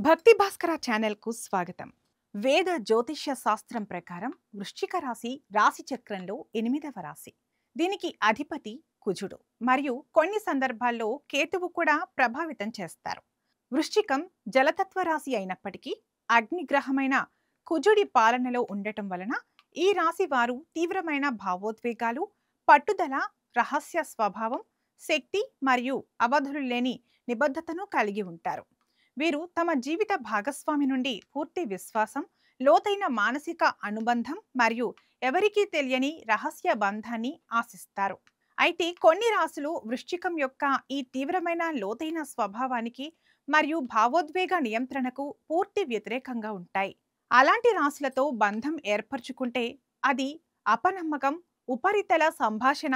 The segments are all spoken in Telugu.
భక్తి భాస్కర ఛానల్ కు స్వాగతం. వేద జ్యోతిష్య శాస్త్రం ప్రకారం వృశ్చిక రాశి రాశి చక్రంలో 8వ రాశి. దీనికి అధిపతి కుజుడు మరియు కొన్ని సందర్భాల్లో కేతువు కూడా ప్రభావితం చేస్తారు. వృశ్చికం జలతత్వ రాశి అయినప్పటికీ అగ్నిగ్రహమైన కుజుడి పాలనలో ఉండటం వలన ఈ రాశి వారు తీవ్రమైన భావోద్వేగాలు, పట్టుదల, రహస్య స్వభావం, శక్తి మరియు అవధులు లేని నిబద్ధతను కలిగి ఉంటారు. వీరు తమ జీవిత భాగస్వామి నుండి పూర్తి విశ్వాసం, లోతైన మానసిక అనుబంధం మరియు ఎవరికీ తెలియని రహస్య బంధాన్ని ఆశిస్తారు. అయితే కొన్ని రాశులు వృశ్చికం యొక్క ఈ తీవ్రమైన లోతైన స్వభావానికి మరియు భావోద్వేగ నియంత్రణకు పూర్తి వ్యతిరేకంగా ఉంటాయి. అలాంటి రాశులతో బంధం ఏర్పరచుకుంటే అది అపనమ్మకం, ఉపరితల సంభాషణ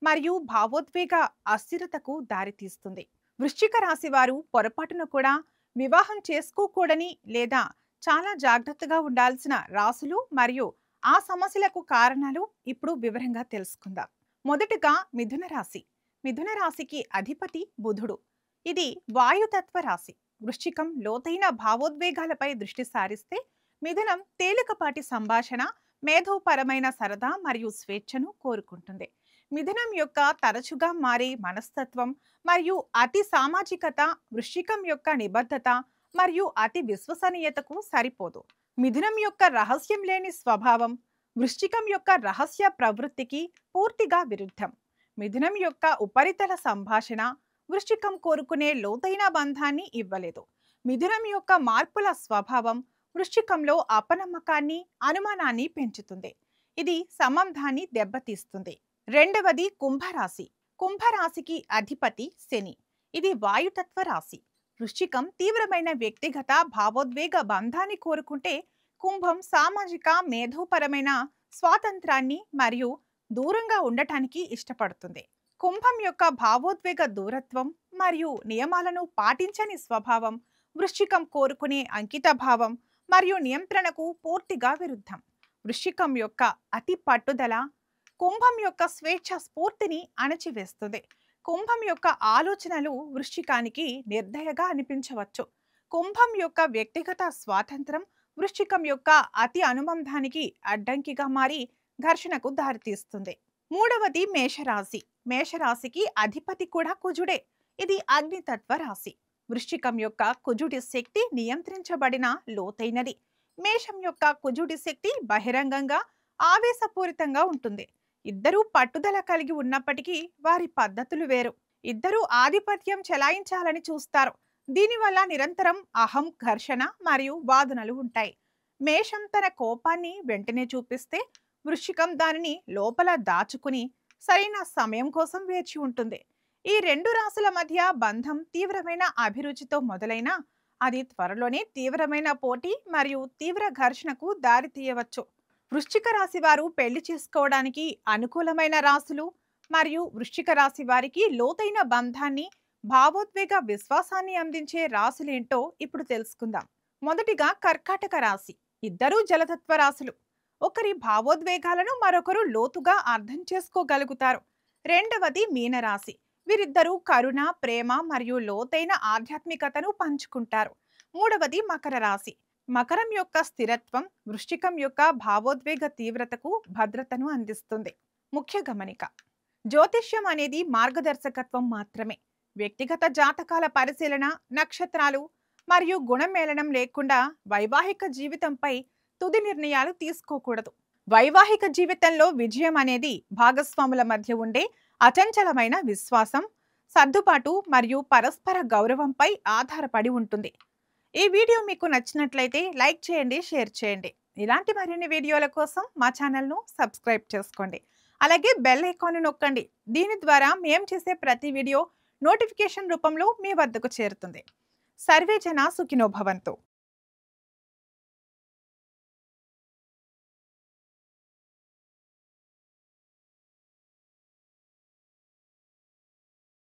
మరియు భావోద్వేగ అస్థిరతకు దారితీస్తుంది. వృశ్చిక రాశి వారు పొరపాటును కూడా వివాహం చేసుకోకూడని లేదా చాలా జాగ్రత్తగా ఉండాల్సిన రాశులు మరియు ఆ సమస్యలకు కారణాలు ఇప్పుడు వివరంగా తెలుసుకుందాం. మొదటగా మిథున రాశి. మిథున రాశికి అధిపతి బుధుడు. ఇది వాయుతత్వ రాశి. వృశ్చికం లోతైన భావోద్వేగాలపై దృష్టి సారిస్తే మిథునం తేలికపాటి సంభాషణ, మేధోపరమైన సరదా మరియు స్వేచ్ఛను కోరుకుంటుంది. మిథునం యొక్క తరచుగా మారే మనస్తత్వం మరియు అతి సామాజికత వృశ్చికం యొక్క నిబద్ధత మరియు అతి విశ్వసనీయతకు సరిపోదు. మిథునం యొక్క రహస్యం లేని స్వభావం వృశ్చికం యొక్క రహస్య ప్రవృత్తికి పూర్తిగా విరుద్ధం. మిథునం యొక్క ఉపరితల సంభాషణ వృశ్చికం కోరుకునే లోతైన బంధాన్ని ఇవ్వలేదు. మిథునం యొక్క మార్పుల స్వభావం వృశ్చికంలో అపనమ్మకాన్ని, అనుమానాన్ని పెంచుతుంది. ఇది సంబంధాన్ని దెబ్బతీస్తుంది. రెండవది కుంభరాశి. కుంభరాశికి అధిపతి శని. ఇది వాయుతత్వ రాశి. వృశ్చికం తీవ్రమైన వ్యక్తిగత భావోద్వేగ బంధాన్ని కోరుకుంటే కుంభం సామాజిక, మేధోపరమైన స్వాతంత్రాన్ని మరియు దూరంగా ఉండటానికి ఇష్టపడుతుంది. కుంభం యొక్క భావోద్వేగ దూరత్వం మరియు నియమాలను పాటించని స్వభావం వృశ్చికం కోరుకునే అంకిత భావం మరియు నియంత్రణకు పూర్తిగా విరుద్ధం. వృశ్చికం యొక్క అతి పట్టుదల కుంభం యొక్క స్వేచ్ఛ స్ఫూర్తిని అణచివేస్తుంది. కుంభం యొక్క ఆలోచనలు వృశ్చికానికి నిర్దయగా అనిపించవచ్చు. కుంభం యొక్క వ్యక్తిగత స్వాతంత్రం వృశ్చికం యొక్క అతి అనుబంధానికి అడ్డంకిగా మారి ఘర్షణకు దారితీస్తుంది. మూడవది మేషరాశి. మేషరాశికి అధిపతి కూడా కుజుడే. ఇది అగ్నితత్వ రాశి. వృశ్చికం యొక్క కుజుడి శక్తి నియంత్రించబడిన లోతైనది. మేషం యొక్క కుజుడి శక్తి బహిరంగంగా, ఆవేశపూరితంగా ఉంటుంది. ఇద్దరూ పట్టుదల కలిగి ఉన్నప్పటికీ వారి పద్ధతులు వేరు. ఇద్దరూ ఆధిపత్యం చెలాయించాలని చూస్తారు. దీనివల్ల నిరంతరం అహం, ఘర్షణ మరియు వాదనలు ఉంటాయి. మేషం తన కోపాన్ని వెంటనే చూపిస్తే వృశ్చికం దానిని లోపల దాచుకుని సరైన సమయం కోసం వేచి ఉంటుంది. ఈ రెండు రాశుల మధ్య బంధం తీవ్రమైన అభిరుచితో మొదలైనా అది త్వరలోనే తీవ్రమైన పోటీ మరియు తీవ్ర ఘర్షణకు దారితీయవచ్చు. వృశ్చిక రాశి వారు పెళ్లి చేసుకోవడానికి అనుకూలమైన రాశులు మరియు వృశ్చిక రాశి వారికి లోతైన బంధాన్ని, భావోద్వేగ విశ్వాసాన్ని అందించే రాశులేంటో ఇప్పుడు తెలుసుకుందాం. మొదటిగా కర్కాటక రాశి. ఇద్దరూ జలతత్వ రాశులు. ఒకరి భావోద్వేగాలను మరొకరు లోతుగా అర్థం చేసుకోగలుగుతారు. రెండవది మీనరాశి. వీరిద్దరూ కరుణ, ప్రేమ మరియు లోతైన ఆధ్యాత్మికతను పంచుకుంటారు. మూడవది మకర రాశి. మకరం యొక్క స్థిరత్వం వృశ్చికం యొక్క భావోద్వేగ తీవ్రతకు భద్రతను అందిస్తుంది. ముఖ్య గమనిక: జ్యోతిష్యం అనేది మార్గదర్శకత్వం మాత్రమే. వ్యక్తిగత జాతకాల పరిశీలన, నక్షత్రాలు మరియు గుణమేళనం లేకుండా వైవాహిక జీవితంపై తుది నిర్ణయాలు తీసుకోకూడదు. వైవాహిక జీవితంలో విజయం అనేది భాగస్వాముల మధ్య ఉండే అచంచలమైన విశ్వాసం, సర్దుబాటు మరియు పరస్పర గౌరవంపై ఆధారపడి ఉంటుంది. ఈ వీడియో మీకు నచ్చినట్లయితే లైక్ చేయండి, షేర్ చేయండి. ఇలాంటి మరిన్ని వీడియోల కోసం మా ఛానల్ను సబ్స్క్రైబ్ చేసుకోండి. అలాగే బెల్ ఐకాన్ నొక్కండి. దీని ద్వారా మేము చేసే ప్రతి వీడియో నోటిఫికేషన్ రూపంలో మీ వద్దకు చేరుతుంది. సర్వే జన సుఖినో భవంతు.